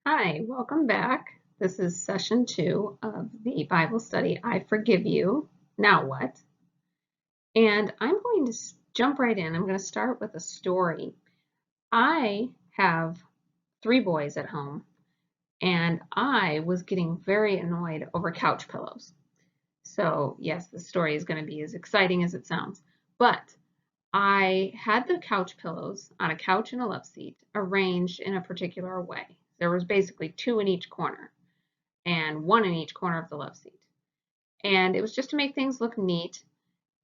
Hi, welcome back. This is session 2 of the Bible study, I Forgive You. Now what? And I'm going to jump right in. I'm going to start with a story. I have 3 boys at home, and I was getting very annoyed over couch pillows. So, yes, the story is going to be as exciting as it sounds. But I had the couch pillows on a couch and a love seat arranged in a particular way. There was basically 2 in each corner and 1 in each corner of the love seat. And it was just to make things look neat.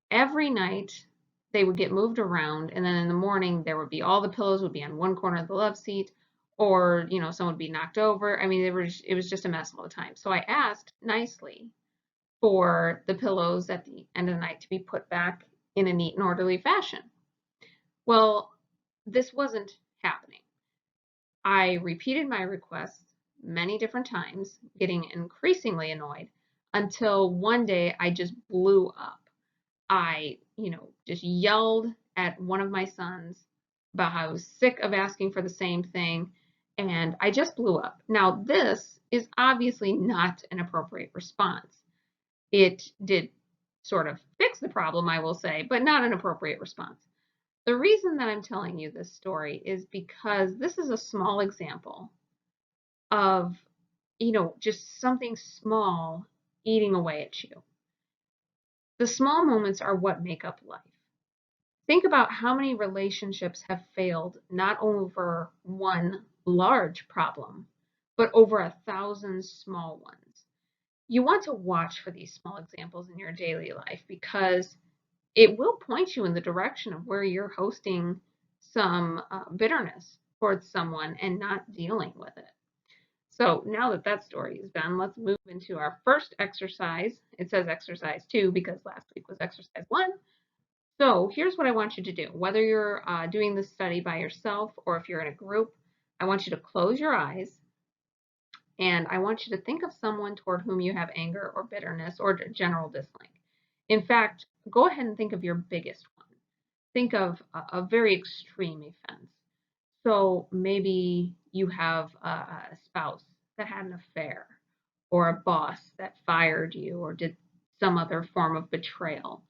Every night they would get moved around, and then in the morning there would be all the pillows would be on one corner of the love seat, or some would be knocked over. I mean, it was just a mess all the time. So I asked nicely for the pillows at the end of the night to be put back in a neat and orderly fashion. Well, this wasn't happening. I repeated my request many different times, getting increasingly annoyed until one day I just blew up. I, just yelled at one of my sons about how I was sick of asking for the same thing, and I just blew up. Now, this is obviously not an appropriate response. It did sort of fix the problem, I will say, but not an appropriate response. The reason that I'm telling you this story is because this is a small example of, just something small eating away at you. The small moments are what make up life. Think about how many relationships have failed not over one large problem, but over 1,000 small ones. You want to watch for these small examples in your daily life because it will point you in the direction of where you're hosting some bitterness towards someone and not dealing with it. So now that that story is done, let's move into our first exercise. It says exercise 2 because last week was exercise 1. So here's what I want you to do. Whether you're doing this study by yourself or if you're in a group, I want you to close your eyes and I want you to think of someone toward whom you have anger or bitterness or general dislike. In fact, go ahead and think of your biggest one. Think of a very extreme offense. So maybe you have a spouse that had an affair, or a boss that fired you or did some other form of betrayal,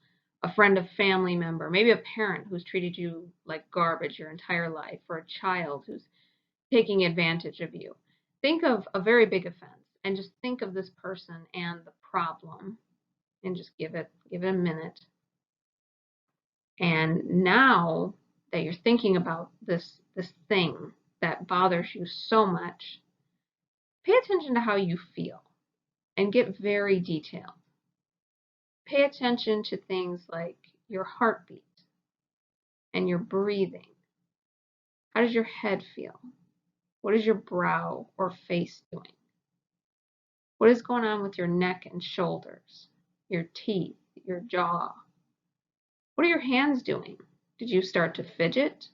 a friend, a family member, maybe a parent who's treated you like garbage your entire life, or a child who's taking advantage of you. Think of a very big offense and just think of this person and the problem and just give it a minute. And now that you're thinking about this thing that bothers you so much, pay attention to how you feel and get very detailed. Pay attention to things like your heartbeat and your breathing. How does your head feel? What is your brow or face doing? What is going on with your neck and shoulders, your teeth, your jaw? What are your hands doing? Did you start to fidget?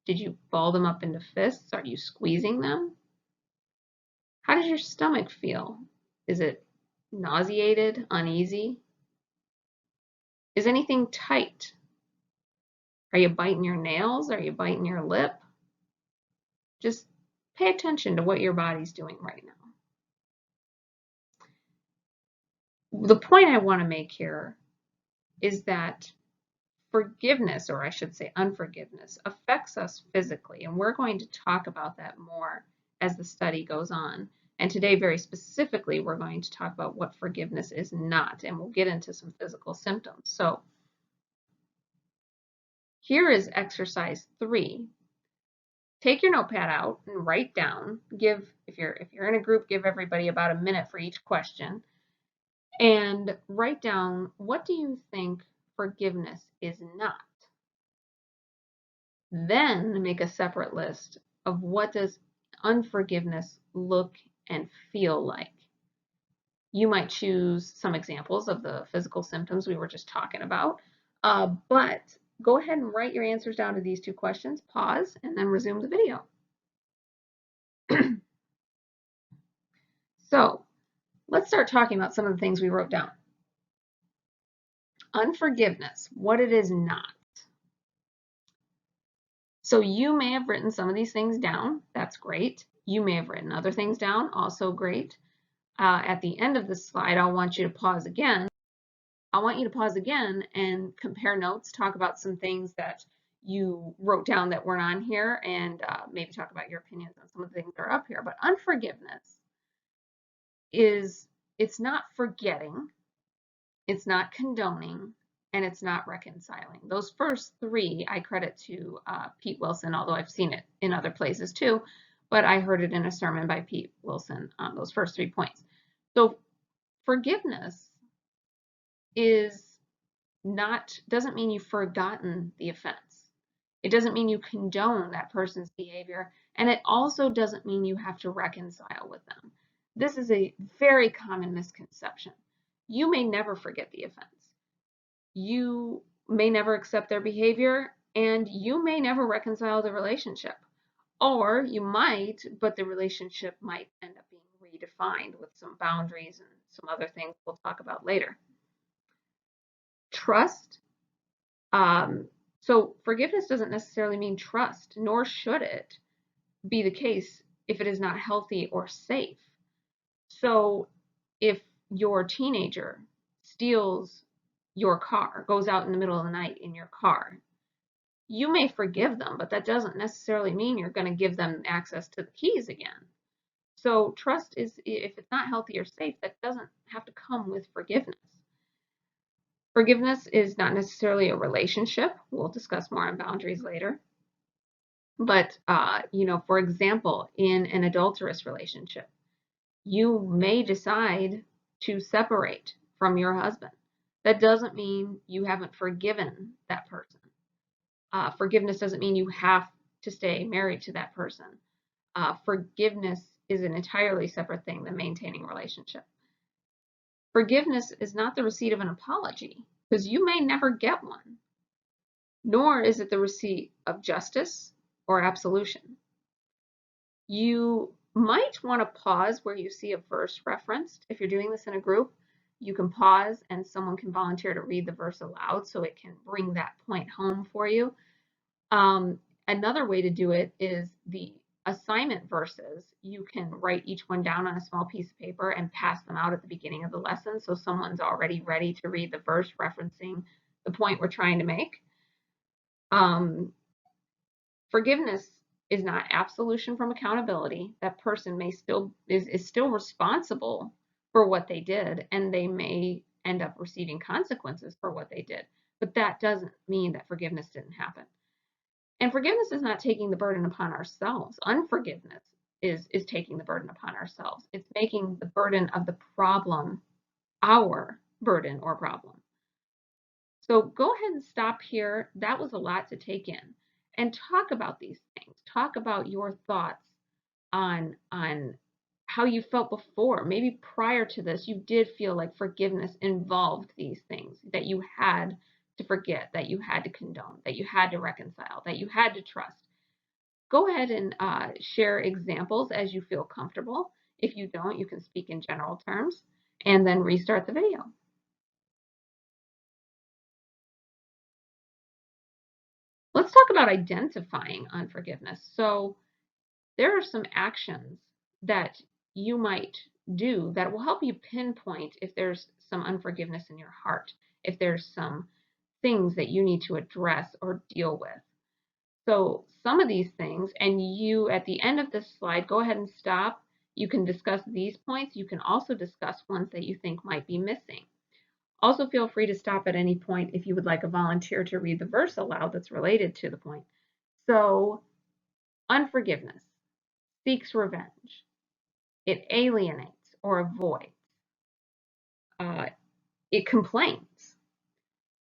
Did you ball them up into fists? Are you squeezing them? How does your stomach feel? Is it nauseated, uneasy? Is anything tight? Are you biting your nails? Are you biting your lip? Just pay attention to what your body's doing right now. The point I want to make here is that forgiveness, or I should say unforgiveness, affects us physically, and we're going to talk about that more as the study goes on. And today, very specifically, we're going to talk about what forgiveness is not, and we'll get into some physical symptoms. So here is exercise 3. Take your notepad out and write down. If you're in a group, give everybody about a minute for each question. And write down, what do you think forgiveness is not? Then make a separate list of what does unforgiveness look and feel like. You might choose some examples of the physical symptoms we were just talking about, but go ahead and write your answers down to these 2 questions, pause, and then resume the video. So let's start talking about some of the things we wrote down. Unforgiveness, what it is not. So you may have written some of these things down. That's great. You may have written other things down, also great. At the end of the slide, I want you to pause again. I want you to pause again and compare notes, talk about some things that you wrote down that weren't on here, and maybe talk about your opinions on some of the things that are up here. But unforgiveness it's not forgetting, it's not condoning, and it's not reconciling. Those first three I credit to Pete Wilson, although I've seen it in other places too, but I heard it in a sermon by Pete Wilson on those first 3 points. So forgiveness doesn't mean you've forgotten the offense. It doesn't mean you condone that person's behavior, and it also doesn't mean you have to reconcile with them. This is a very common misconception. You may never forget the offense. You may never accept their behavior, and you may never reconcile the relationship. Or you might, but the relationship might end up being redefined with some boundaries and some other things we'll talk about later. Trust. So forgiveness doesn't necessarily mean trust, nor should it be the case if it is not healthy or safe. So if your teenager steals your car, goes out in the middle of the night in your car, you may forgive them, but that doesn't necessarily mean you're going to give them access to the keys again. So trust is, if it's not healthy or safe, that doesn't have to come with forgiveness. Forgiveness is not necessarily a relationship. We'll discuss more on boundaries later. But, for example, in an adulterous relationship, you may decide to separate from your husband. That doesn't mean you haven't forgiven that person. Forgiveness doesn't mean you have to stay married to that person. Forgiveness is an entirely separate thing than maintaining a relationship. Forgiveness is not the receipt of an apology, because you may never get one, nor is it the receipt of justice or absolution. You might want to pause where you see a verse referenced. If you're doing this in a group, you can pause and someone can volunteer to read the verse aloud so it can bring that point home for you. Another way to do it is the assignment verses. You can write each one down on a small piece of paper and pass them out at the beginning of the lesson so someone's already ready to read the verse referencing the point we're trying to make. Forgiveness is not absolution from accountability. That person may still is still responsible for what they did, and they may end up receiving consequences for what they did. But that doesn't mean that forgiveness didn't happen. And forgiveness is not taking the burden upon ourselves. Unforgiveness is taking the burden upon ourselves. It's making the burden of the problem our burden or problem. So go ahead and stop here. That was a lot to take in. And talk about these things. Talk about your thoughts on how you felt before. Maybe prior to this, you did feel like forgiveness involved these things that you had to forget, that you had to condone, that you had to reconcile, that you had to trust. Go ahead and share examples as you feel comfortable. If you don't, you can speak in general terms and then restart the video. Let's talk about identifying unforgiveness. So there are some actions that you might do that will help you pinpoint if there's some unforgiveness in your heart, if there's some things that you need to address or deal with. So some of these things, and you at the end of this slide, go ahead and stop. You can discuss these points. You can also discuss ones that you think might be missing. Also feel free to stop at any point if you would like a volunteer to read the verse aloud that's related to the point. So unforgiveness seeks revenge. It alienates or avoids. It complains.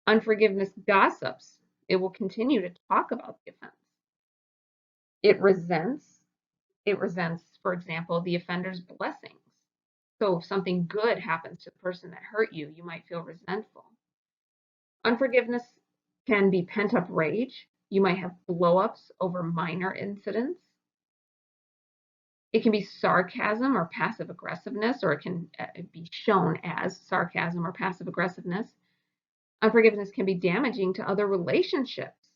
Unforgiveness gossips. It will continue to talk about the offense. It resents. It resents, for example, the offender's blessings. So if something good happens to the person that hurt you, you might feel resentful. Unforgiveness can be pent-up rage. You might have blow-ups over minor incidents. It can be sarcasm or passive aggressiveness, or it can be shown as sarcasm or passive aggressiveness. Unforgiveness can be damaging to other relationships,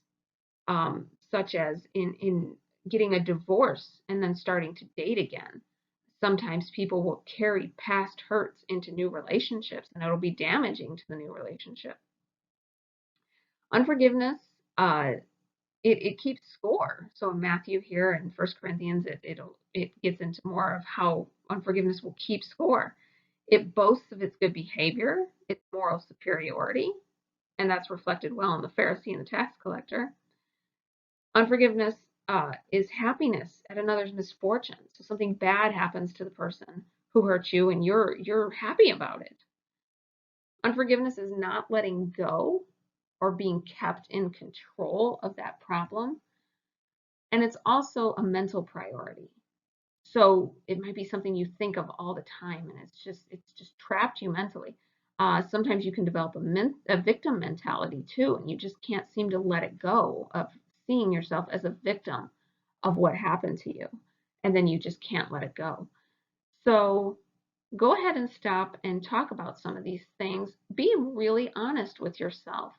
such as in getting a divorce and then starting to date again. Sometimes people will carry past hurts into new relationships, and it'll be damaging to the new relationship. Unforgiveness, uh, it keeps score. So in Matthew here in First Corinthians, it gets into more of how unforgiveness will keep score. It boasts of its good behavior, its moral superiority, and that's reflected well in the Pharisee and the tax collector. Unforgiveness is happiness at another's misfortune. So something bad happens to the person who hurt you, and you're happy about it. Unforgiveness is not letting go or being kept in control of that problem. And it's also a mental priority. So it might be something you think of all the time, and it's just trapped you mentally. Sometimes you can develop a victim mentality too, and you just can't seem to let it go of seeing yourself as a victim of what happened to you, and then you just can't let it go. So go ahead and stop and talk about some of these things. Be really honest with yourself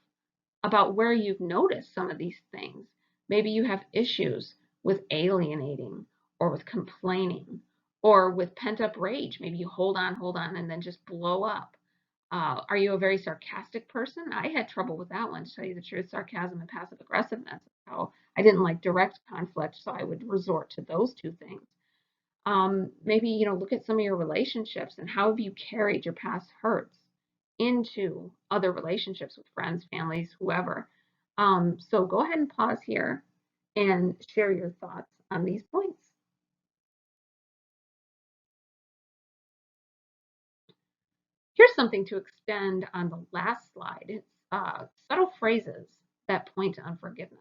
about where you've noticed some of these things. Maybe you have issues with alienating or with complaining or with pent up rage. Maybe you hold on, and then just blow up. Are you a very sarcastic person? I had trouble with that one, to tell you the truth. Sarcasm and passive aggressiveness. How I didn't like direct conflict, so I would resort to those two things. Maybe, look at some of your relationships and how have you carried your past hurts into other relationships with friends, families, whoever. So go ahead and pause here and share your thoughts on these points. Here's something to extend on the last slide. It's subtle phrases that point to unforgiveness.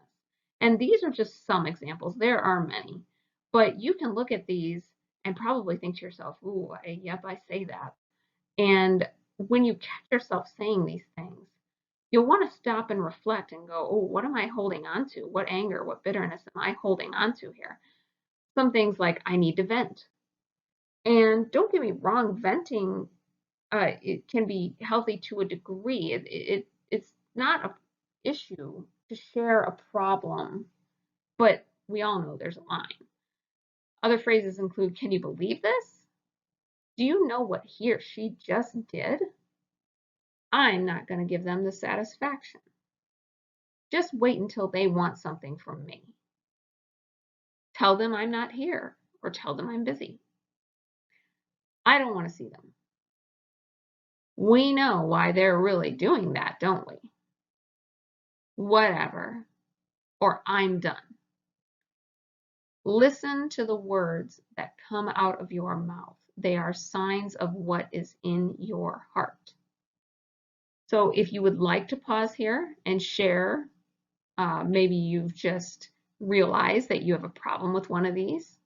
And these are just some examples. There are many, but you can look at these and probably think to yourself, ooh, yep, I say that. And when you catch yourself saying these things, you'll want to stop and reflect and go, oh, what am I holding on to? What anger, what bitterness am I holding on to here? Some things like I need to vent. And don't get me wrong, venting it can be healthy to a degree. It's not an issue to share a problem, but we all know there's a line. Other phrases include, can you believe this? Do you know what he or she just did? I'm not going to give them the satisfaction. Just wait until they want something from me. Tell them I'm not here, or tell them I'm busy. I don't want to see them. We know why they're really doing that, don't we? Whatever. Or I'm done. Listen to the words that come out of your mouth. They are signs of what is in your heart. So if you would like to pause here and share, maybe you've just realized that you have a problem with one of these,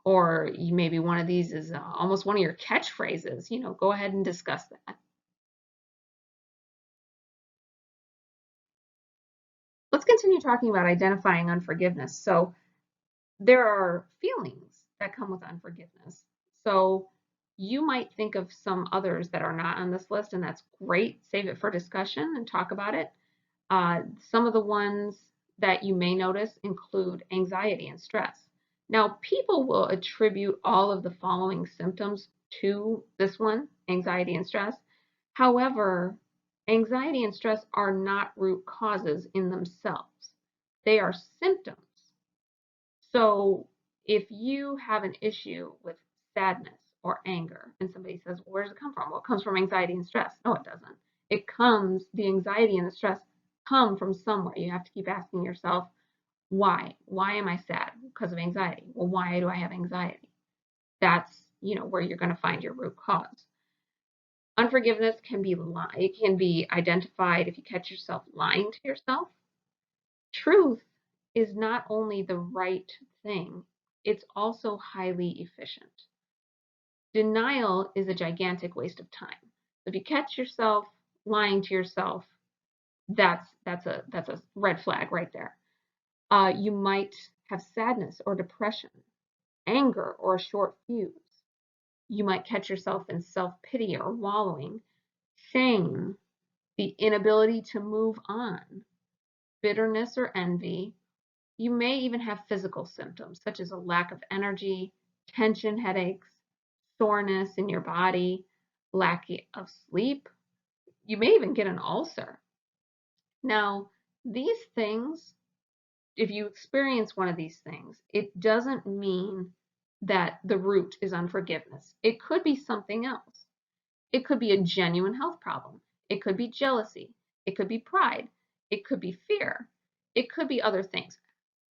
or maybe one of these is almost one of your catchphrases, go ahead and discuss that. Let's continue talking about identifying unforgiveness. So there are feelings that come with unforgiveness. So you might think of some others that are not on this list, and that's great. Save it for discussion and talk about it. Some of the ones that you may notice include anxiety and stress. Now, people will attribute all of the following symptoms to this one, anxiety and stress. However, anxiety and stress are not root causes in themselves. They are symptoms. So if you have an issue with sadness or anger, and somebody says, well, where does it come from? Well, it comes from anxiety and stress. No, it doesn't. The anxiety and the stress come from somewhere. You have to keep asking yourself, why? Why am I sad? Because of anxiety. Well, why do I have anxiety? That's, where you're going to find your root cause. Unforgiveness can be identified if you catch yourself lying to yourself. Truth is not only the right thing, it's also highly efficient. Denial is a gigantic waste of time. If you catch yourself lying to yourself, that's a red flag right there. You might have sadness or depression, anger or a short fuse. You might catch yourself in self-pity or wallowing, shame, the inability to move on, bitterness or envy. You may even have physical symptoms such as a lack of energy, tension headaches, soreness in your body, lack of sleep. You may even get an ulcer. Now, these things, if you experience one of these things, it doesn't mean that the root is unforgiveness. It could be something else. It could be a genuine health problem. It could be jealousy. It could be pride. It could be fear. It could be other things.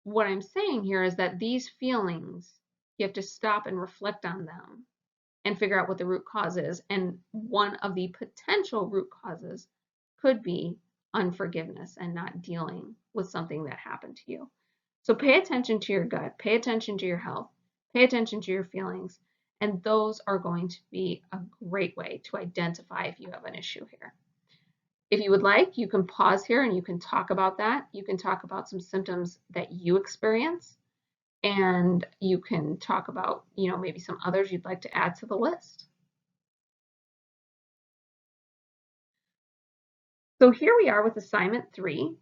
What I'm saying here is that these feelings, you have to stop and reflect on them and figure out what the root cause is. And one of the potential root causes could be unforgiveness and not dealing with something that happened to you. So pay attention to your gut, pay attention to your health, pay attention to your feelings, and those are going to be a great way to identify if you have an issue here. If you would like, you can pause here and you can talk about that. You can talk about some symptoms that you experience, and you can talk about, maybe some others you'd like to add to the list. So here we are with assignment 3.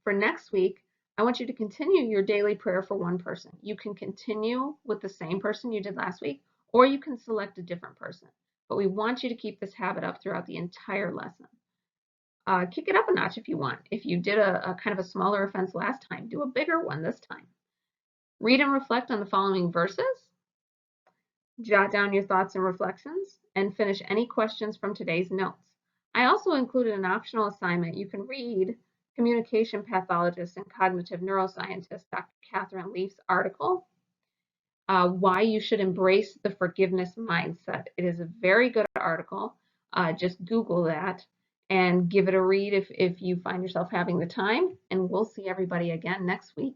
For next week, I want you to continue your daily prayer for one person. You can continue with the same person you did last week, or you can select a different person. But we want you to keep this habit up throughout the entire lesson. Kick it up a notch if you want. If you did a kind of a smaller offense last time, do a bigger one this time. Read and reflect on the following verses. Jot down your thoughts and reflections, and finish any questions from today's notes. I also included an optional assignment. You can read communication pathologist and cognitive neuroscientist Dr. Catherine Leaf's article, Why You Should Embrace the Forgiveness Mindset. It is a very good article. Just Google that and give it a read if you find yourself having the time. And we'll see everybody again next week.